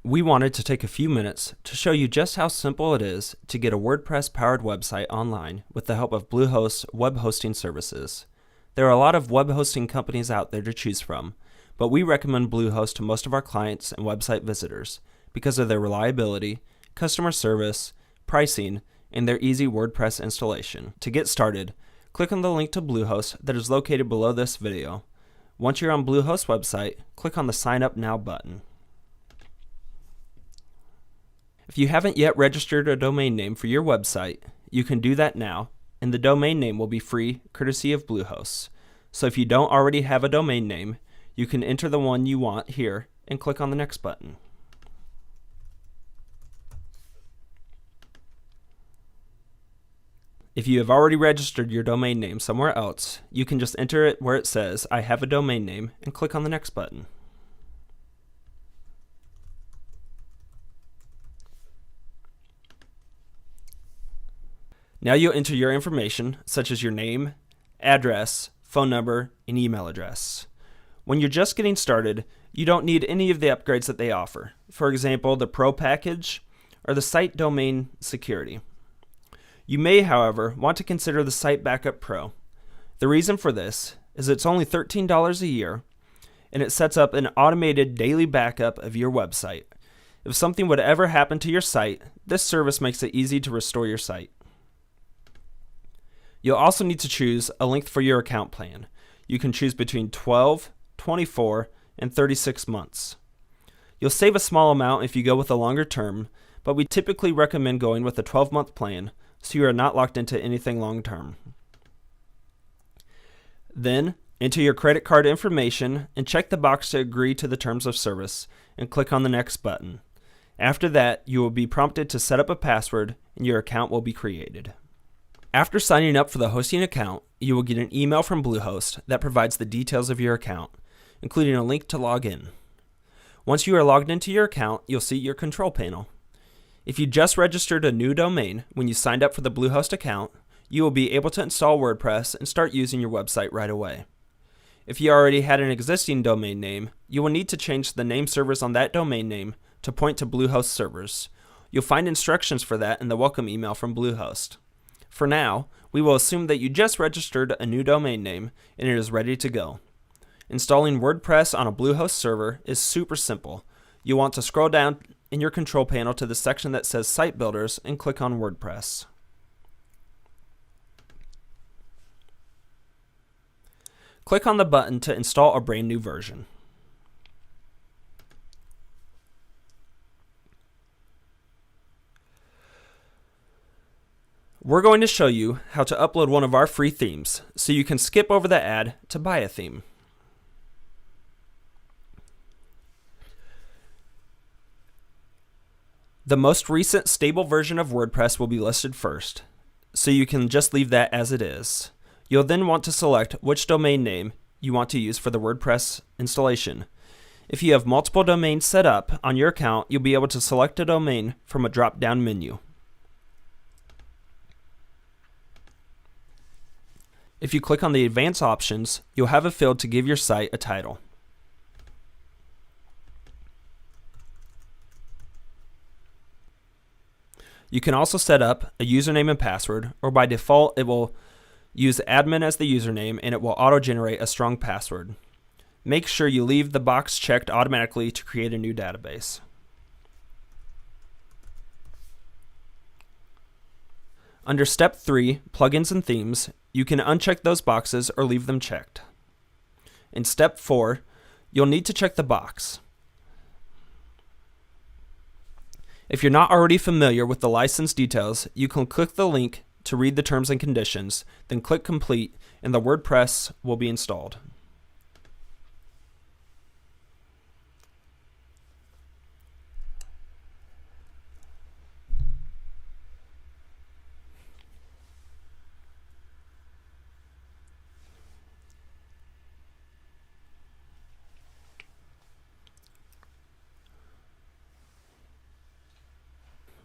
We wanted to take a few minutes to show you just how simple it is to get a WordPress-powered website online with the help of Bluehost's web hosting services. There are a lot of web hosting companies out there to choose from, but we recommend Bluehost to most of our clients and website visitors because of their reliability, customer service, pricing, and their easy WordPress installation. To get started, click on the link to Bluehost that is located below this video. Once you're on Bluehost's website, click on the Sign Up Now button. If you haven't yet registered a domain name for your website, you can do that now, and the domain name will be free, courtesy of Bluehost. So if you don't already have a domain name, you can enter the one you want here and click on the Next button. If you have already registered your domain name somewhere else, you can just enter it where it says, I have a domain name, and click on the Next button. Now you'll enter your information, such as your name, address, phone number, and email address. When you're just getting started, you don't need any of the upgrades that they offer. For example, the Pro package or the Site Domain Security. You may, however, want to consider the Site Backup Pro. The reason for this is it's only $13 a year, and it sets up an automated daily backup of your website. If something would ever happen to your site, this service makes it easy to restore your site. You'll also need to choose a length for your account plan. You can choose between 12, 24, and 36 months. You'll save a small amount if you go with a longer term, but we typically recommend going with a 12-month plan so you are not locked into anything long-term. Then, enter your credit card information and check the box to agree to the terms of service and click on the Next button. After that, you will be prompted to set up a password and your account will be created. After signing up for the hosting account, you will get an email from Bluehost that provides the details of your account, including a link to log in. Once you are logged into your account, you'll see your control panel. If you just registered a new domain when you signed up for the Bluehost account, you will be able to install WordPress and start using your website right away. If you already had an existing domain name, you will need to change the name servers on that domain name to point to Bluehost servers. You'll find instructions for that in the welcome email from Bluehost. For now, we will assume that you just registered a new domain name and it is ready to go. Installing WordPress on a Bluehost server is super simple. You want to scroll down in your control panel to the section that says Site Builders and click on WordPress. Click on the button to install a brand new version. We're going to show you how to upload one of our free themes, so you can skip over the ad to buy a theme. The most recent stable version of WordPress will be listed first, so you can just leave that as it is. You'll then want to select which domain name you want to use for the WordPress installation. If you have multiple domains set up on your account, you'll be able to select a domain from a drop-down menu. If you click on the Advanced options, you'll have a field to give your site a title. You can also set up a username and password, or by default it will use admin as the username and it will auto-generate a strong password. Make sure you leave the box checked automatically to create a new database. Under Step 3, Plugins and Themes, you can uncheck those boxes or leave them checked. In Step 4, you'll need to check the box. If you're not already familiar with the license details, you can click the link to read the terms and conditions, then click Complete, and the WordPress will be installed.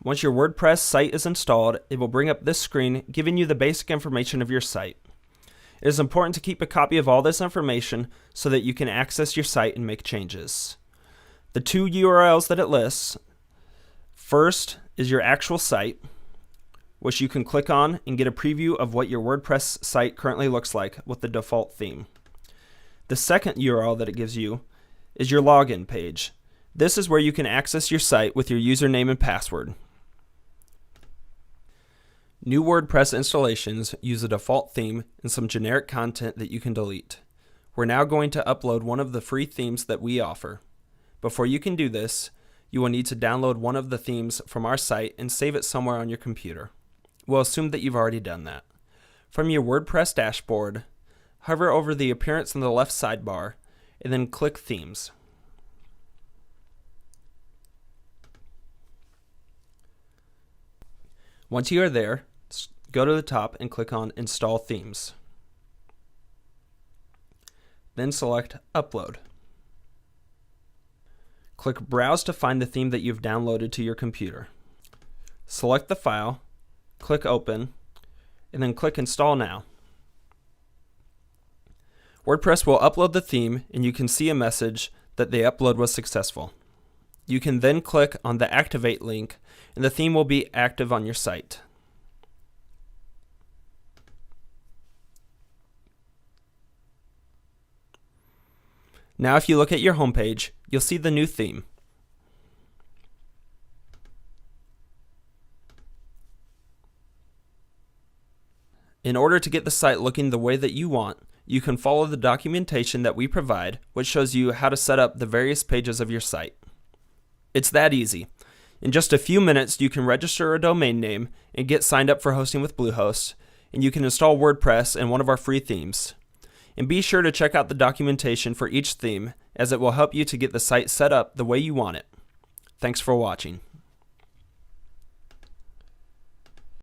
Once your WordPress site is installed, it will bring up this screen giving you the basic information of your site. It is important to keep a copy of all this information so that you can access your site and make changes. The two URLs that it lists, first is your actual site, which you can click on and get a preview of what your WordPress site currently looks like with the default theme. The second URL that it gives you is your login page. This is where you can access your site with your username and password. New WordPress installations use a default theme and some generic content that you can delete. We're now going to upload one of the free themes that we offer. Before you can do this, you will need to download one of the themes from our site and save it somewhere on your computer. We'll assume that you've already done that. From your WordPress dashboard, hover over the appearance in the left sidebar, and then click Themes. Once you are there, go to the top and click on Install Themes. Then select Upload. Click Browse to find the theme that you've downloaded to your computer. Select the file, click Open, and then click Install Now. WordPress will upload the theme and you can see a message that the upload was successful. You can then click on the Activate link and the theme will be active on your site. Now if you look at your homepage, you'll see the new theme. In order to get the site looking the way that you want, you can follow the documentation that we provide, which shows you how to set up the various pages of your site. It's that easy. In just a few minutes, you can register a domain name and get signed up for hosting with Bluehost, and you can install WordPress and one of our free themes. And be sure to check out the documentation for each theme, as it will help you to get the site set up the way you want it. Thanks for watching.